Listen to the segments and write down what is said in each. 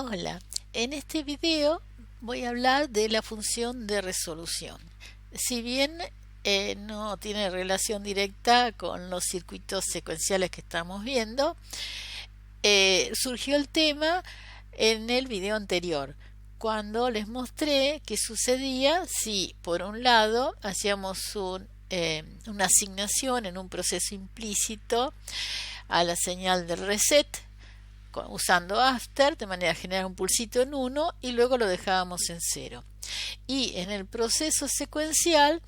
Hola, en este video voy a hablar de la función de resolución. Si bien no tiene relación directa con los circuitos secuenciales que estamos viendo, surgió el tema en el video anterior, cuando les mostré qué sucedía si por un lado hacíamos una asignación en un proceso implícito a la señal del reset usando after de manera a generar un pulsito en 1 y luego lo dejábamos en 0. Y en el proceso secuencial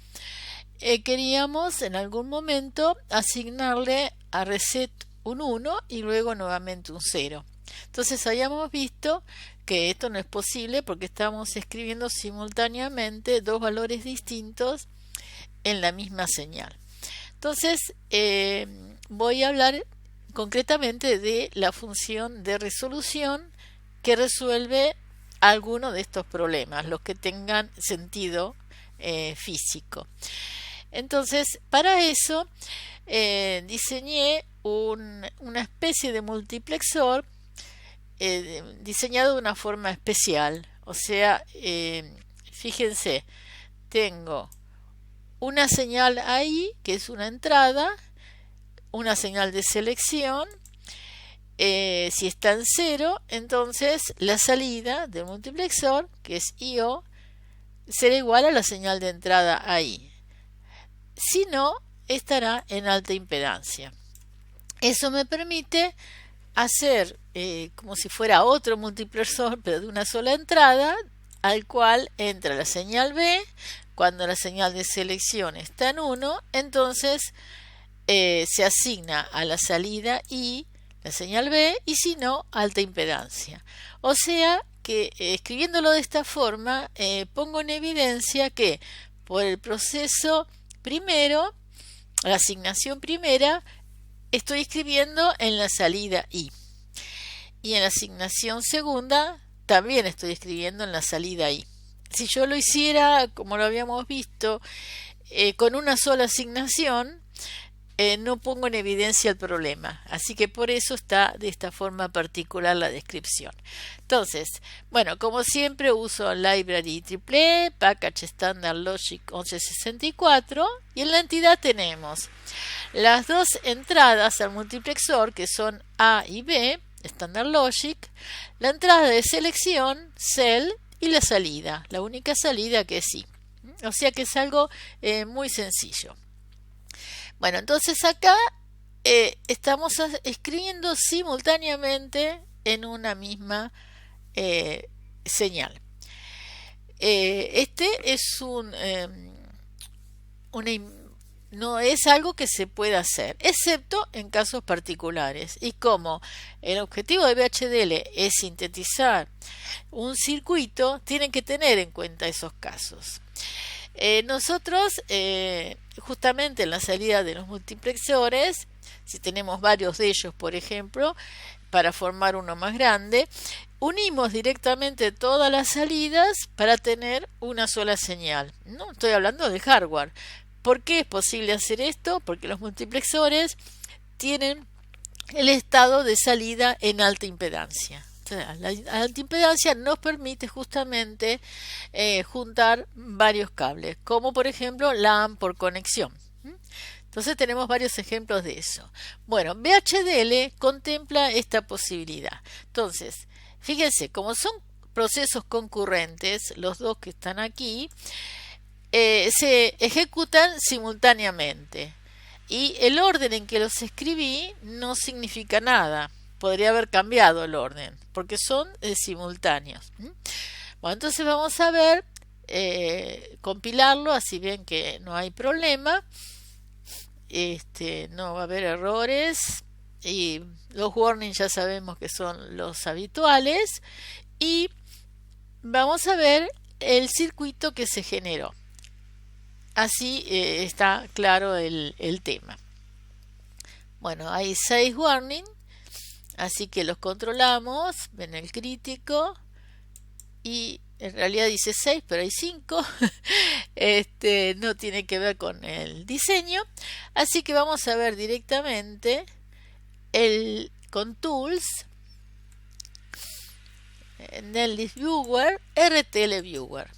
queríamos en algún momento asignarle a reset un 1 y luego nuevamente un 0. Entonces habíamos visto que esto no es posible porque estamos escribiendo simultáneamente dos valores distintos en la misma señal. Entonces voy a hablar concretamente de la función de resolución que resuelve alguno de estos problemas, los que tengan sentido físico. Entonces, para eso diseñé una especie de multiplexor diseñado de una forma especial. O sea, fíjense, tengo una señal ahí, que es una entrada, una señal de selección. Si está en 0, entonces la salida del multiplexor, que es IO, será igual a la señal de entrada ahí. Si no, estará en alta impedancia. Eso me permite hacer como si fuera otro multiplexor, pero de una sola entrada, al cual entra la señal B. Cuando la señal de selección está en 1, entonces se asigna a la salida I la señal B, y si no, alta impedancia. O sea que escribiéndolo de esta forma pongo en evidencia que por el proceso primero, la asignación primera, estoy escribiendo en la salida I, y en la asignación segunda también estoy escribiendo en la salida I. Si yo lo hiciera como lo habíamos visto con una sola asignación, no pongo en evidencia el problema, así que por eso está de esta forma particular la descripción. Entonces, bueno, como siempre uso Library EEE, Package Standard Logic 1164, y en la entidad tenemos las dos entradas al multiplexor, que son A y B, Standard Logic, la entrada de selección, Cell, y la salida, la única salida que es I. O sea que es algo muy sencillo. Bueno, entonces acá estamos escribiendo simultáneamente en una misma señal. Este es no es algo que se pueda hacer, excepto en casos particulares. Y como el objetivo de VHDL es sintetizar un circuito, tienen que tener en cuenta esos casos. Nosotros justamente en la salida de los multiplexores, si tenemos varios de ellos, por ejemplo, para formar uno más grande, unimos directamente todas las salidas para tener una sola señal. No estoy hablando de hardware. ¿Por qué es posible hacer esto? Porque los multiplexores tienen el estado de salida en alta impedancia. La alta impedancia nos permite justamente juntar varios cables, como por ejemplo LAN por conexión. Entonces tenemos varios ejemplos de eso. Bueno, VHDL contempla esta posibilidad. Entonces, fíjense, como son procesos concurrentes, los dos que están aquí, se ejecutan simultáneamente. Y el orden en que los escribí no significa nada. Podría haber cambiado el orden, porque son simultáneos. Bueno, entonces vamos a ver, compilarlo, así ven que no hay problema. No va a haber errores. Y los warnings ya sabemos que son los habituales. Y vamos a ver el circuito que se generó. Así está claro el tema. Bueno, hay 6 warnings. Así que los controlamos, ven el crítico, y en realidad dice 6, pero hay 5. No tiene que ver con el diseño. Así que vamos a ver directamente con Tools, Netlist Viewer, RTL Viewer.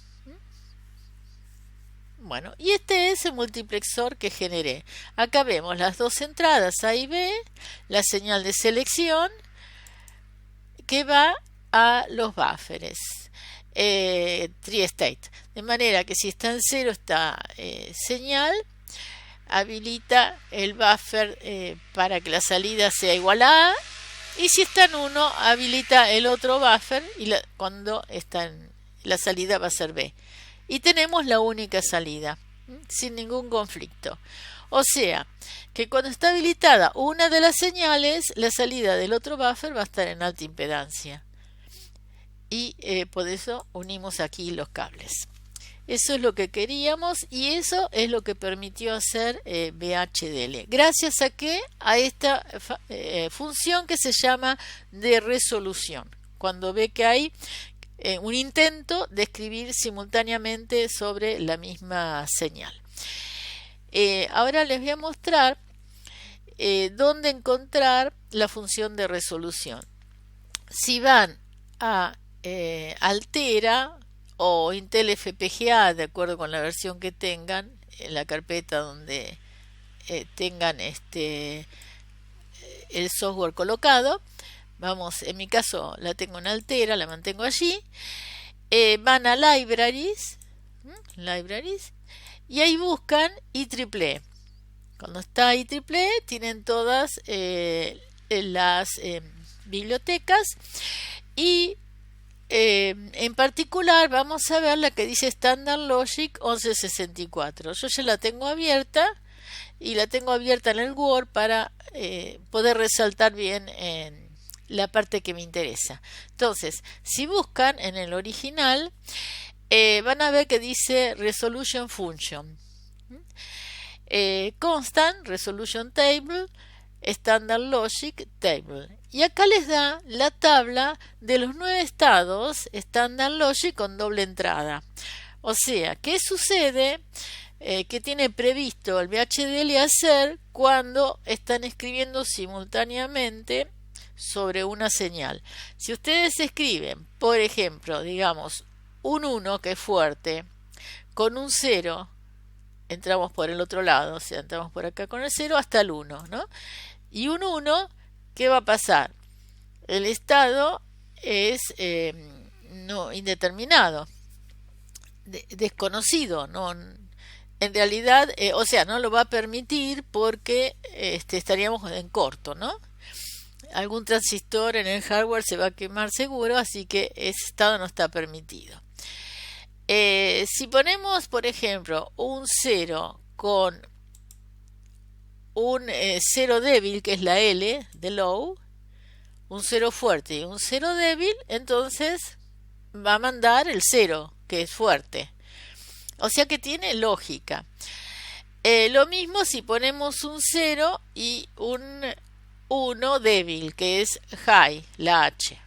Bueno, y este es el multiplexor que generé. Acá vemos las dos entradas A y B, la señal de selección que va a los buffers tri-state. De manera que si está en 0 esta señal, habilita el buffer para que la salida sea igual a A, y si está en 1 habilita el otro buffer y cuando está en la salida va a ser B. Y tenemos la única salida, sin ningún conflicto. O sea, que cuando está habilitada una de las señales, la salida del otro buffer va a estar en alta impedancia. Y por eso unimos aquí los cables. Eso es lo que queríamos y eso es lo que permitió hacer VHDL. Gracias a esta función que se llama de resolución. Cuando ve que hay un intento de escribir simultáneamente sobre la misma señal. Ahora les voy a mostrar dónde encontrar la función de resolución. Si van a Altera o Intel FPGA, de acuerdo con la versión que tengan, en la carpeta donde tengan el software colocado. Vamos, en mi caso la tengo en Altera, la mantengo allí. Van a Libraries, y ahí buscan IEEE. Cuando está IEEE tienen todas las bibliotecas y en particular vamos a ver la que dice Standard Logic 1164. Yo ya la tengo abierta y la tengo abierta en el Word para poder resaltar bien en la parte que me interesa. Entonces, si buscan en el original, van a ver que dice Resolution Function, Constant Resolution Table, Standard Logic Table. Y acá les da la tabla de los 9 estados Standard Logic con doble entrada. O sea, ¿qué sucede? ¿Qué tiene previsto el VHDL hacer cuando están escribiendo simultáneamente sobre una señal? Si ustedes escriben, por ejemplo, digamos, un 1 que es fuerte, con un 0, entramos por el otro lado, o sea, entramos por acá con el 0 hasta el 1, ¿no? Y un 1, ¿qué va a pasar? El estado es no indeterminado, desconocido, no, en realidad, o sea, no lo va a permitir porque estaríamos en corto, ¿no? Algún transistor en el hardware se va a quemar seguro, así que ese estado no está permitido. Si ponemos, por ejemplo, un 0 con un 0 débil, que es la L de low, un 0 fuerte y un 0 débil, entonces va a mandar el 0, que es fuerte. O sea que tiene lógica. Lo mismo si ponemos un 0 y un 1 débil, que es high, la H.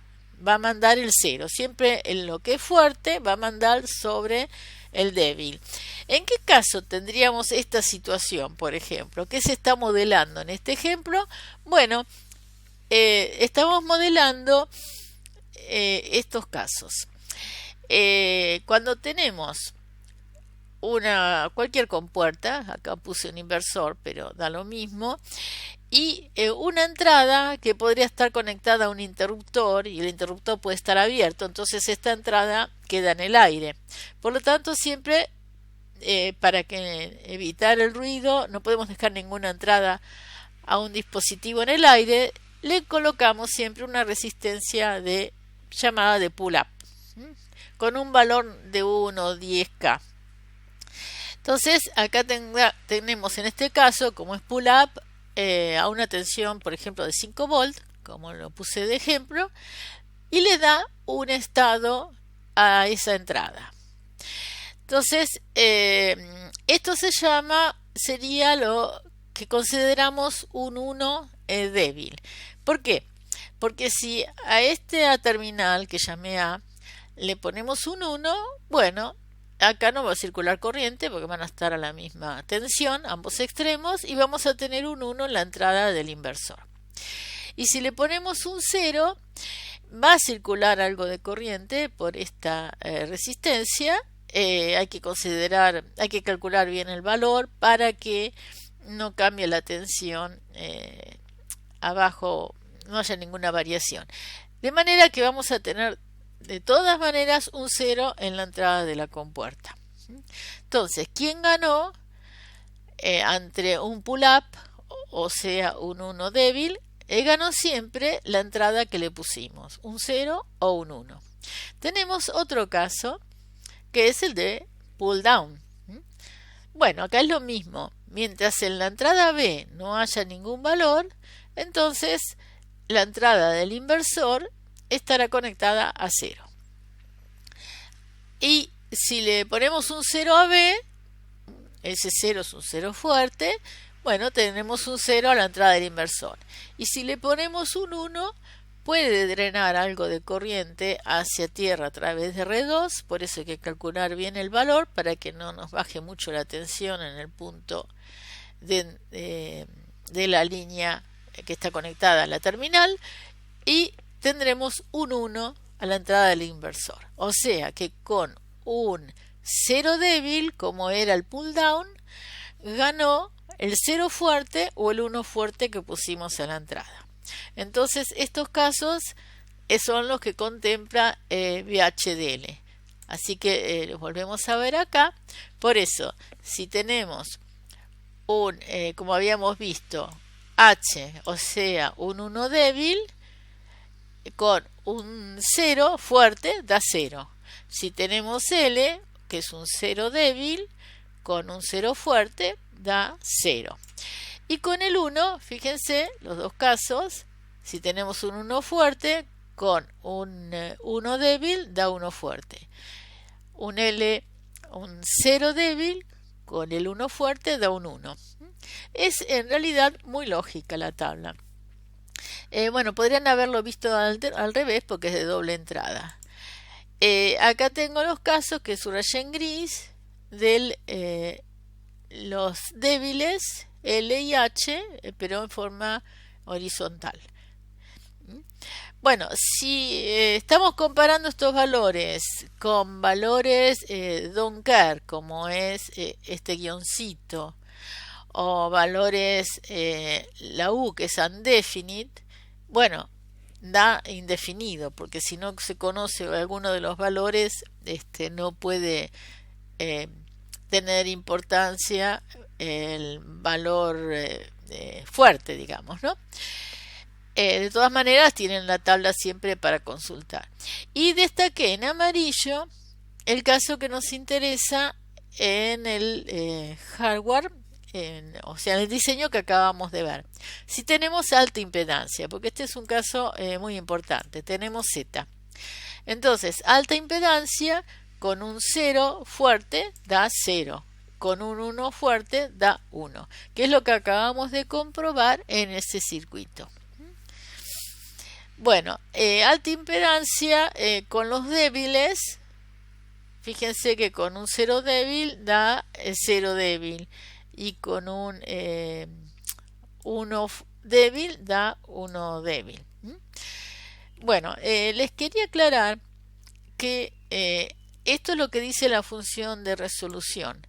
Va a mandar el 0. Siempre en lo que es fuerte va a mandar sobre el débil. ¿En qué caso tendríamos esta situación, por ejemplo? ¿Qué se está modelando en este ejemplo? Bueno, estamos modelando estos casos. Cuando tenemos cualquier compuerta, acá puse un inversor, pero da lo mismo, y una entrada que podría estar conectada a un interruptor y el interruptor puede estar abierto, entonces esta entrada queda en el aire. Por lo tanto, siempre para evitar el ruido, no podemos dejar ninguna entrada a un dispositivo en el aire, le colocamos siempre una resistencia llamada de pull-up, con un valor de 1/10K. Entonces, acá tenemos en este caso, como es pull-up, a una tensión, por ejemplo, de 5 volts, como lo puse de ejemplo, y le da un estado a esa entrada. Entonces, esto sería lo que consideramos un 1 débil. ¿Por qué? Porque si a esta terminal que llamé A le ponemos un 1, bueno, acá no va a circular corriente porque van a estar a la misma tensión, ambos extremos, y vamos a tener un 1 en la entrada del inversor. Y si le ponemos un 0, va a circular algo de corriente por esta resistencia. Hay que calcular bien el valor para que no cambie la tensión abajo, no haya ninguna variación. De manera que vamos a tener de todas maneras un 0 en la entrada de la compuerta. Entonces, ¿quién ganó entre un pull-up, o sea, un 1 débil? Ganó siempre la entrada que le pusimos, un 0 o un 1. Tenemos otro caso, que es el de pull-down. Bueno, acá es lo mismo. Mientras en la entrada B no haya ningún valor, entonces la entrada del inversor estará conectada a 0. Y si le ponemos un 0 a B, ese 0 es un 0 fuerte, bueno, tenemos un 0 a la entrada del inversor. Y si le ponemos un 1, puede drenar algo de corriente hacia tierra a través de R2, por eso hay que calcular bien el valor para que no nos baje mucho la tensión en el punto de la línea que está conectada a la terminal, y tendremos un 1 a la entrada del inversor. O sea que con un 0 débil, como era el pull down, ganó el 0 fuerte o el 1 fuerte que pusimos a la entrada. Entonces estos casos son los que contempla VHDL. Así que los volvemos a ver acá. Por eso, si tenemos un, como habíamos visto, H, o sea, un 1 débil, con un 0 fuerte da 0. Si tenemos L, que es un 0 débil, con un 0 fuerte da 0. Y con el 1, fíjense, los dos casos, si tenemos un 1 fuerte, con un 1 débil da 1 fuerte. Un L, un 0 débil, con el 1 fuerte da un 1. Es en realidad muy lógica la tabla. Bueno, podrían haberlo visto al revés porque es de doble entrada. Acá tengo los casos que subrayé en gris de los débiles L y H, pero en forma horizontal. Bueno, si estamos comparando estos valores con valores don't care, como es este guioncito, o valores la U, que es undefinite, bueno, da indefinido, porque si no se conoce alguno de los valores, no puede tener importancia el valor fuerte, digamos, ¿no? De todas maneras tienen la tabla siempre para consultar. Y destaqué en amarillo el caso que nos interesa en el hardware, o sea, en el diseño que acabamos de ver. Si tenemos alta impedancia, porque este es un caso muy importante, tenemos Z. Entonces, alta impedancia con un 0 fuerte da 0. Con un 1 fuerte da 1, que es lo que acabamos de comprobar en este circuito. Bueno, alta impedancia con los débiles, fíjense que con un 0 débil da 0 débil, y con un 1 débil da 1 débil. Bueno, les quería aclarar que esto es lo que dice la función de resolución.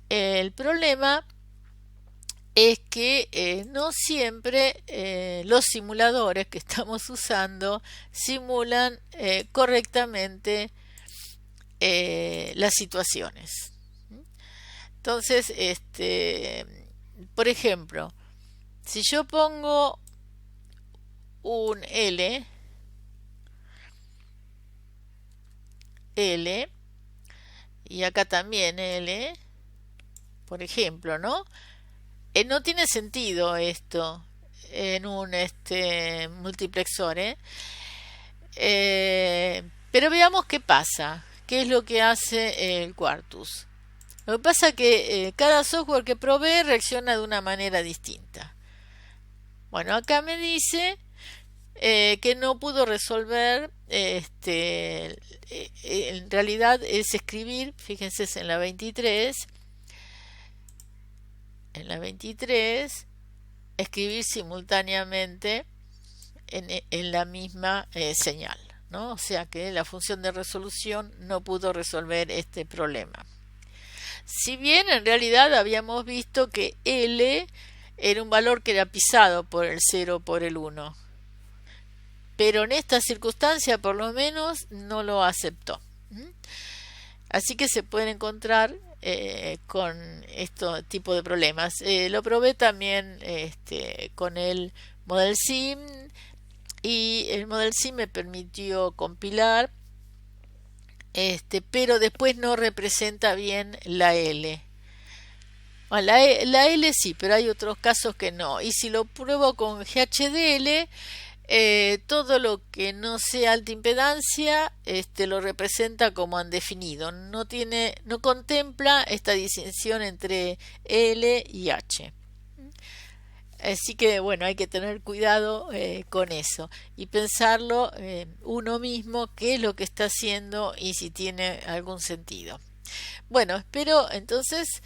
El problema es que no siempre los simuladores que estamos usando simulan correctamente las situaciones. Entonces, por ejemplo, si yo pongo un L, y acá también L, por ejemplo, ¿no? No tiene sentido esto en un multiplexor, pero veamos qué pasa, qué es lo que hace el Quartus. Lo que pasa es que cada software que provee reacciona de una manera distinta. Bueno, acá me dice que no pudo resolver, en realidad es escribir, fíjense, en la 23, escribir simultáneamente en la misma señal, ¿no? O sea que la función de resolución no pudo resolver este problema. Si bien en realidad habíamos visto que L era un valor que era pisado por el 0 por el 1, pero en esta circunstancia por lo menos no lo aceptó. Así que se pueden encontrar con este tipo de problemas. Lo probé también con el Model Sim, y el Model Sim me permitió compilar, pero después no representa bien la L. Bueno, la L sí, pero hay otros casos que no. Y si lo pruebo con GHDL, todo lo que no sea alta impedancia lo representa como indefinido. No contempla esta distinción entre L y H. Así que bueno, hay que tener cuidado con eso y pensarlo uno mismo qué es lo que está haciendo y si tiene algún sentido. Bueno, espero entonces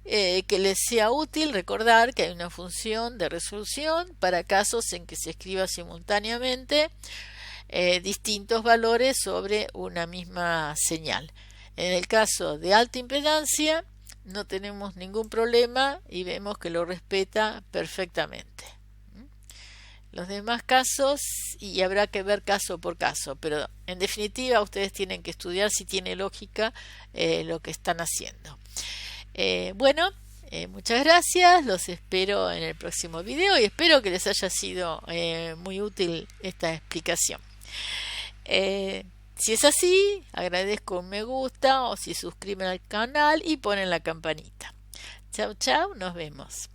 que les sea útil recordar que hay una función de resolución para casos en que se escriba simultáneamente distintos valores sobre una misma señal. En el caso de alta impedancia no tenemos ningún problema y vemos que lo respeta perfectamente. Los demás casos, y habrá que ver caso por caso, pero en definitiva ustedes tienen que estudiar si tiene lógica lo que están haciendo. Muchas gracias, los espero en el próximo video y espero que les haya sido muy útil esta explicación. Si es así, agradezco un me gusta o si suscriben al canal y ponen la campanita. Chau, chau, nos vemos.